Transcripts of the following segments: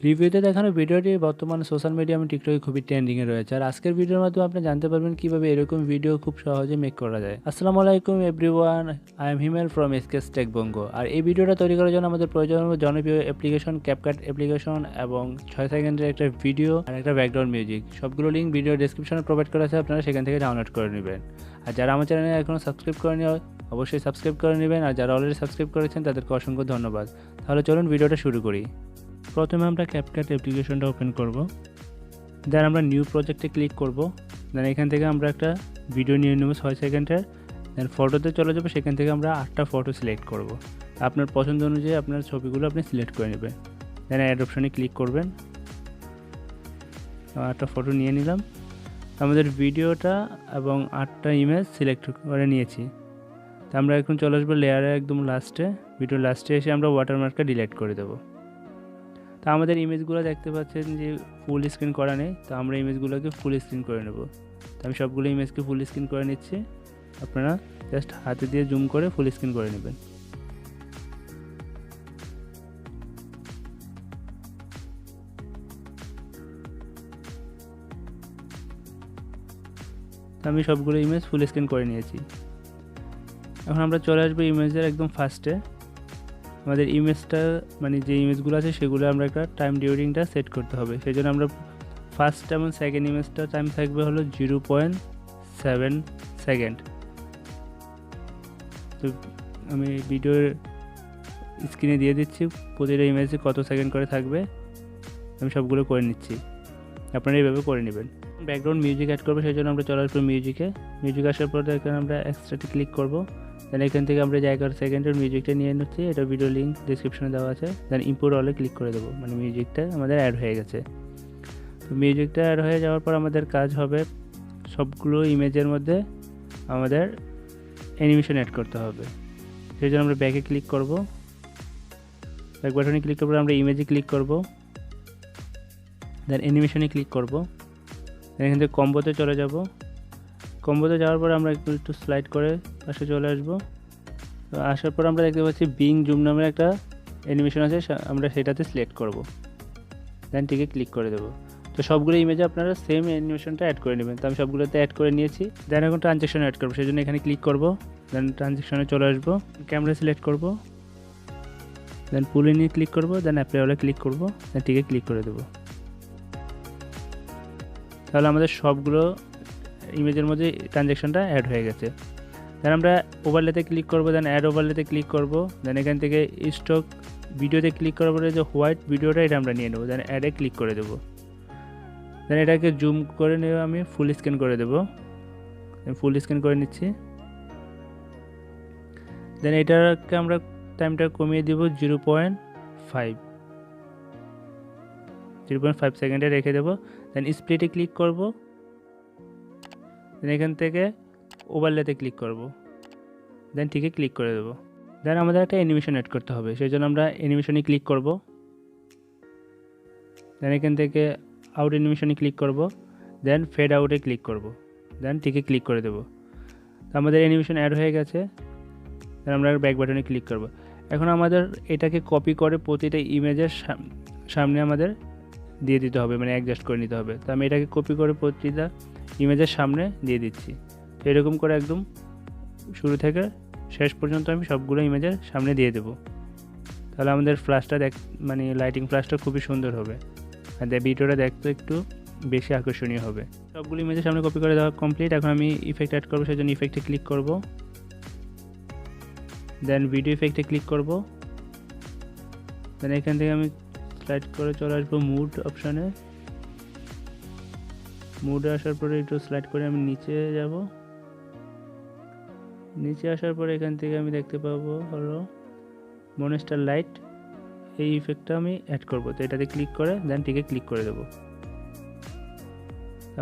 রিভিউতে দেখানো ভিডিওটি বর্তমানে সোশ্যাল মিডিয়া এবং টিকটকে খুবই ট্রেন্ডিংয়ে রয়েছে। আর আজকের ভিডিওর মাধ্যমে আপনি জানতে পারবেন কিভাবে এরকম ভিডিও খুব সহজে মেক করা যায়। আসসালামু আলাইকুম everyone, I am Himel from Tech Bongo. আর এই ভিডিওটা তৈরি করার জন্য আমাদের প্রয়োজন হবে জনপ্রিয় অ্যাপ্লিকেশন ক্যাপকাট অ্যাপ্লিকেশন এবং 6 সেকেন্ডের একটা ভিডিও আর একটা ব্যাকগ্রাউন্ড মিউজিক। সবগুলো লিঙ্ক ভিডিও ডেসক্রিপশনে প্রোভাইড করা আছে, আপনারা সেখান থেকে ডাউনলোড করে নেবেন। আর যারা আমার চ্যানেলে এখনও সাবস্ক্রাইব করেনি অবশ্যই সাবস্ক্রাইব করে নেবেন, আর যারা অলরেডি সাবস্ক্রাইব করেছেন তাদেরকে অসংখ্য ধন্যবাদ। তাহলে চলুন ভিডিওটা শুরু করি। প্রথমে আমরা ক্যাপকাট অ্যাপ্লিকেশনটা ওপেন করব, দেন আমরা নিউ প্রজেক্টে ক্লিক করব। দেন এখান থেকে আমরা একটা ভিডিও নিয়ে নেব 6 সেকেন্ডের। দেন ফটোতে চলে যাবো, সেখান থেকে আমরা 8টা ফটো সিলেক্ট করব। আপনার পছন্দ অনুযায়ী আপনার ছবিগুলো আপনি সিলেক্ট করে নেবেন। দেন অ্যাড অপশনে ক্লিক করবেন, 8টা ফটো নিয়ে নিলাম। আমাদের ভিডিওটা এবং 8টা ইমেজ সিলেক্ট করে নিয়েছি। তো আমরা এখন চলে আসবো লেয়ারে একদম লাস্টে, ভিডিও লাস্টে এসে আমরা ওয়াটারমার্কটা ডিলিট করে দেবো। তো আমাদের ইমেজগুলো দেখতে পাচ্ছেন যে ফুল স্ক্রিন করা নেই, তো আমরা ইমেজগুলোকে ফুল স্ক্রিন করে নেব। তো আমি সবগুলো ইমেজকে ফুল স্ক্রিন করে নিচ্ছি, আপনারা জাস্ট হাতে দিয়ে জুম করে ফুল স্ক্রিন করে নেবেন। তো আমি সবগুলো ইমেজ ফুল স্ক্রিন করে নিয়েছি। এখন আমরা চলে আসবো ইমেজের একদম ফার্স্টে। আমাদের ইমেজটা মানে যে ইমেজগুলো আছে সেগুলো আমরা একটা টাইম ডিউরিংটা সেট করতে হবে। সেই জন্য আমরা ফার্স্ট এবং সেকেন্ড ইমেজটা টাইম থাকবে হলো 0.7 সেকেন্ড। তো আমি ভিডিওর স্ক্রিনে দিয়ে দিচ্ছি প্রতিটা ইমেজে কত সেকেন্ড করে থাকবে, আমি সবগুলো করে নিচ্ছি, আপনারা এইভাবে করে নেবেন। ব্যাকগ্রাউন্ড মিউজিক অ্যাড করবো, সেই জন্য আমরা চলে আসবো মিউজিকে। মিউজিক আসার পর এখানে আমরা এক্সট্রাতে ক্লিক করবো। দেন এখান থেকে আমরা যে 11 সেকেন্ডের মিউজিকটা নিয়ে নিচ্ছি, এটা ভিডিও লিঙ্ক ডিসক্রিপশনে দেওয়া আছে। দেন ইম্পোর্ট অলে ক্লিক করে দেবো, মানে মিউজিকটা আমাদের অ্যাড হয়ে গেছে। তো মিউজিকটা অ্যাড হয়ে যাওয়ার পর আমাদের কাজ হবে সবগুলো ইমেজের মধ্যে আমাদের অ্যানিমেশন অ্যাড করতে হবে। সেই জন্য আমরা ব্যাকে ক্লিক করব, ব্যাক বাটনে ক্লিক করবো, আমরা ইমেজে ক্লিক করব, দেন অ্যানিমেশনে ক্লিক করব। এখান থেকে কম্বোতে চলে যাব। কম্বোতে যাওয়ার পর আমরা একটু স্লাইড করে পাশে চলে আসবো। তো আসার পর আমরা দেখতে পাচ্ছি বিং জুম নামের একটা অ্যানিমেশন আছে, আমরা সেটাতে সিলেক্ট করব। দেন টিকে ক্লিক করে দেবো। তো সবগুলো ইমেজে আপনারা সেম অ্যানিমেশনটা অ্যাড করে নেবেন। তো আমি সবগুলোতে অ্যাড করে নিয়েছি। দেন এখন ট্রানজেকশন অ্যাড করবো, সেই জন্য এখানে ক্লিক করব। দেন ট্রানজেকশনে চলে আসবো, ক্যামেরা সিলেক্ট করব, দেন পুলে নিয়ে ক্লিক করব, দেন অ্যাপ্লাই হলে ক্লিক করব, দেন টিকে ক্লিক করে দেবো। তাহলে আমাদের সবগুলো ইমেজের মধ্যে ট্রানজেকশনটা অ্যাড হয়ে গেছে। দেন আমরা ওভারলেতে ক্লিক করব, দেন অ্যাড ওভারলেতে ক্লিক করব। দেন এখান থেকে স্টক ভিডিওতে ক্লিক করার পরে যে হোয়াইট ভিডিওটা এটা আমরা নিয়ে নেব। দেন অ্যাডে ক্লিক করে দেব। দেন এটাকে জুম করে নিয়ে আমি ফুল স্ক্রিন করে দেব। ফুল স্ক্রিন করে নিচ্ছি। দেন এটাকে আমরা টাইমটা কমিয়ে দিব 0.5 সেকেন্ডে রেখে দেব। দেন স্প্লিটে ক্লিক করব, দেন এখান থেকে ওভারলেতে ক্লিক করব, দেন ঠিকই ক্লিক করে দেবো। দেন আমাদের একটা অ্যানিমেশন অ্যাড করতে হবে, সেই জন্য আমরা অ্যানিমেশনে ক্লিক করব। দেন এখান থেকে আউট অ্যানিমেশনে ক্লিক করব, দেন ফেড আউটে ক্লিক করব, দেন ঠিকই ক্লিক করে দেবো। তো আমাদের অ্যানিমেশন অ্যাড হয়ে গেছে। দেন আমরা ব্যাক বাটনে ক্লিক করব। এখন আমাদের এটাকে কপি করে প্রতিটা ইমেজের সামনে আমাদের দিয়ে দিতে হবে, মানে অ্যাডজাস্ট করে নিতে হবে। তো আমি এটাকে কপি করে প্রতিটা ইমেজের সামনে দিয়ে দিচ্ছি। এরকম করে একদম শুরু থেকে শেষ পর্যন্ত আমি সবগুলো ইমেজের সামনে দিয়ে দেব। তাহলে আমাদের ফ্ল্যাশটা মানে লাইটিং ফ্ল্যাশটা খুবই সুন্দর হবে, আর ভিডিওটা দেখতে একটু বেশি আকর্ষণীয় হবে। সবগুলো ইমেজের সামনে কপি করে দেওয়া কমপ্লিট। এখন আমি ইফেক্ট অ্যাড করবো, সেই জন্য ইফেক্টে ক্লিক করব, দেন ভিডিও ইফেক্টে ক্লিক করব। দেন এখান থেকে আমি স্লাইড করে চলে আসবো মুড অপশানে। মুডে আসার পরে একটু স্লাইড করে আমি নিচে যাব। নিচে আসার পরে এখান থেকে আমি দেখতে পাবো হলো মনস্টার লাইট, এই ইফেক্টটা আমি অ্যাড করব। তো এটাতে ক্লিক করে দেন টিকে ক্লিক করে দেবো।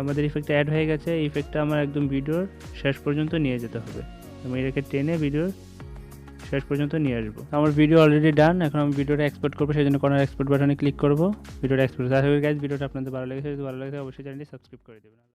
আমাদের ইফেক্টটা অ্যাড হয়ে গেছে। এই ইফেক্টটা আমার একদম ভিডিওর শেষ পর্যন্ত নিয়ে যেতে হবে। আমি এটাকে টেনে ভিডিওর শেষ পর্যন্ত নিয়ে আসবো। আমার ভিডিও অলরেডি ডান। এখন আমি ভিডিওটা এক্সপোর্ট করবো, সেই জন্য কর্নার এক্সপোর্ট বাটনে ক্লিক করবো, ভিডিওটা এক্সপোর্ট। আশা করি গাইস ভিডিওটা আপনাদের ভালো লেগেছে। যদি ভালো লাগে অবশ্যই চ্যানেলটি সাবস্ক্রাইব করে দেবেন।